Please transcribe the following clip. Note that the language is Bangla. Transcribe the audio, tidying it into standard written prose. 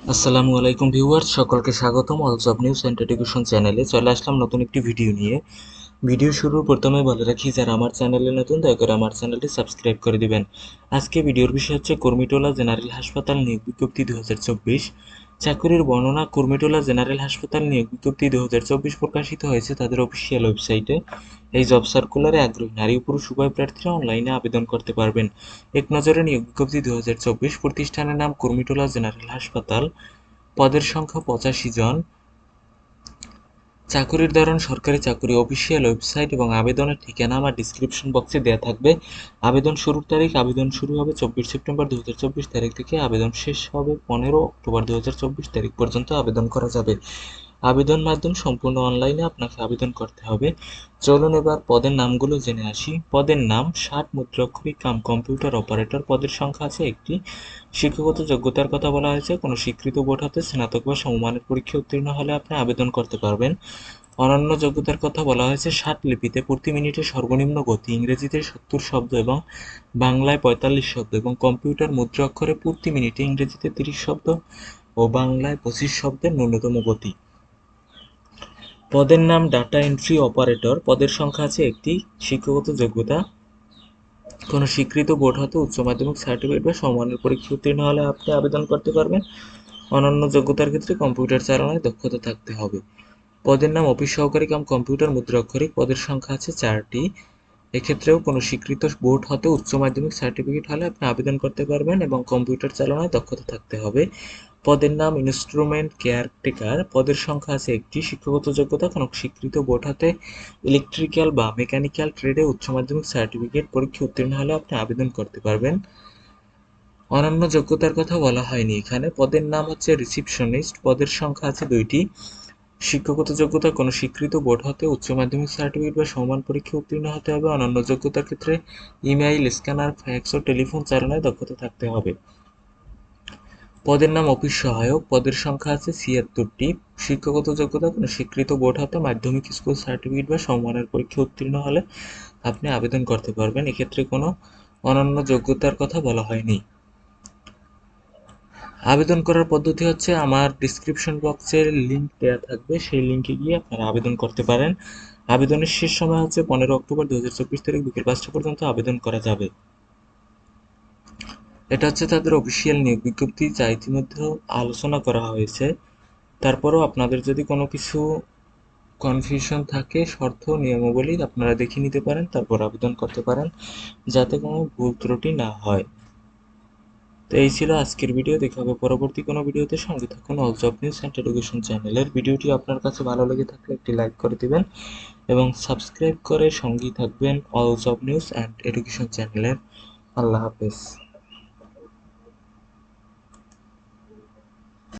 আসসালামু আলাইকুম ভিউয়ার্স, সকলকে স্বাগতম all job news and education চ্যানেলে। চলে আসলাম নতুন একটি ভিডিও নিয়ে। ভিডিও শুরুর প্রথমে বলে রাখি, যারা আমার চ্যানেলে নতুন দয়া করে আমার চ্যানেলটি সাবস্ক্রাইব করে দিবেন। আজকে ভিডিওর বিষয় হচ্ছে কুর্মিটোলা জেনারেল হাসপাতাল নিয়োগ বিজ্ঞপ্তি 2024 চাকরির বর্ণনা। কুর্মিটোলা জেনারেল হাসপাতাল নিয়োগ বিজ্ঞপ্তি 2024 প্রকাশিত হয়েছে তাদের অফিসিয়াল ওয়েবসাইটে। এই জব সার্কুলারে আগ্রহী নারী ও পুরুষ উভয় প্রার্থীরা অনলাইনে আবেদন করতে পারবেন। এক নজরে নিয়োগ বিজ্ঞপ্তি 2024। প্রতিষ্ঠানের নাম কুর্মিটোলা জেনারেল হাসপাতাল। পদের সংখ্যা 85 জন। চাকুরির ধরন সরকারি চাকুরি। অফিসিয়াল ওয়েবসাইট এবং আবেদনের ঠিকানা আমার ডিসক্রিপশন বক্সে দেওয়া থাকবে। আবেদন শুরুর তারিখ, আবেদন শুরু হবে 24 সেপ্টেম্বর 2024 তারিখ থেকে, আবেদন শেষ হবে 15 অক্টোবর 2024 তারিখ পর্যন্ত আবেদন করা যাবে। আবেদন মাধ্যম সম্পূর্ণ অনলাইনে আপনাকে আবেদন করতে হবে। চলুন এবার পদের নামগুলো জেনে আসি। পদের নাম 60 মুদ্রাক্ষরিক কাম কম্পিউটার অপারেটর। পদের সংখ্যা আছে একটি। শিক্ষাগত যোগ্যতার কথা বলা হয়েছে, কোনো স্বীকৃত বোর্ড হতে স্নাতক বা সমমানের পরীক্ষা উত্তীর্ণ হলে আপনি আবেদন করতে পারবেন। অনন্য যোগ্যতার কথা বলা হয়েছে, 60 লিপিতে প্রতি মিনিটে সর্বনিম্ন গতি, ইংরেজিতে 70 শব্দ এবং বাংলায় 45 শব্দ এবং কম্পিউটার মুদ্রা অক্ষরে প্রতি মিনিটে ইংরেজিতে 30 শব্দ ও বাংলায় 25 শব্দের ন্যূনতম গতি। পদের নাম ডাটা এন্ট্রি অপারেটর। পদের সংখ্যা আছে একটি। শিক্ষাগত যোগ্যতা, কোনো স্বীকৃত বোর্ড হতে উচ্চ মাধ্যমিক সার্টিফিকেট বা সমমানের পরীক্ষা উত্তীর্ণ হলে আপনি আবেদন করতে পারবেন। অনন্য যোগ্যতার ক্ষেত্রে কম্পিউটার চালানোয় দক্ষতা থাকতে হবে। পদের নাম অফিস সহকারী কাম কম্পিউটার মুদ্রাক্ষরিক। পদের সংখ্যা আছে 4টি। এক্ষেত্রেও কোনো স্বীকৃত বোর্ড হতে উচ্চ মাধ্যমিক সার্টিফিকেট হলে আপনি আবেদন করতে পারবেন এবং কম্পিউটার চালানোয় দক্ষতা থাকতে হবে। পদের নাম ইনস্ট্রুমেন্ট কেয়ারটেকার। পদের সংখ্যা আছে একটি। শিক্ষাগত যোগ্যতা, কোনো স্বীকৃত বোর্ড হতে ইলেকট্রিক্যাল বা মেকানিক্যাল ট্রেডে উচ্চ মাধ্যমিক সার্টিফিকেট পরীক্ষা উত্তীর্ণ হলে আপনি আবেদন করতে পারবেন। অনন্য যোগ্যতার কথা বলা হয়নি এখানে। পদের নাম হচ্ছে রিসিপশনিস্ট। পদের সংখ্যা আছে 2টি। শিক্ষাগত যোগ্যতা, কোনো স্বীকৃত বোর্ড হতে উচ্চ মাধ্যমিক সার্টিফিকেট বা সমান পরীক্ষা উত্তীর্ণ হতে হবে। অনন্য যোগ্যতার ক্ষেত্রে ইমেইল, স্ক্যানার, ফ্যাক্স ও টেলিফোন চালনায় দক্ষতা থাকতে হবে। পদের নাম অফিস সহায়ক। পদের সংখ্যা আছে 76টি। শিক্ষাগত যোগ্যতা, কোনো স্বীকৃত বোর্ড হতে মাধ্যমিক স্কুল সার্টিফিকেট বা সমমানের পরীক্ষা উত্তীর্ণ হলে আপনি আবেদন করতে পারবেন। এক্ষেত্রে কোনো অনন্য যোগ্যতার কথা বলা হয়নি। আবেদন করার পদ্ধতি হচ্ছে, আমার ডিসক্রিপশন বক্সের লিঙ্ক দেওয়া থাকবে, সেই লিঙ্কে গিয়ে আপনারা আবেদন করতে পারেন। আবেদনের শেষ সময় হচ্ছে 15 অক্টোবর 2024 তারিখ বিকেল 5টা পর্যন্ত আবেদন করা যাবে। এটা হচ্ছে তাদের অফিসিয়াল নিয়োগ বিজ্ঞপ্তি, যা ইতিমধ্যেও আলোচনা করা হয়েছে। তারপরেও আপনাদের যদি কোনো কিছু কনফিউশন থাকে, শর্ত নিয়মাবলী আপনারা দেখে নিতে পারেন, তারপর আবেদন করতে পারেন, যাতে কোনো ভুল ত্রুটি না হয়। তো এই ছিল আজকের ভিডিও। দেখা হবে পরবর্তী কোনো ভিডিওতে। সঙ্গে থাকুন all job news and education চ্যানেলের। ভিডিওটি আপনার কাছে ভালো লেগে থাকলে একটি লাইক করে দিবেন এবং সাবস্ক্রাইব করে সঙ্গেই থাকবেন all job news and education চ্যানেলের। আল্লাহ হাফেজ।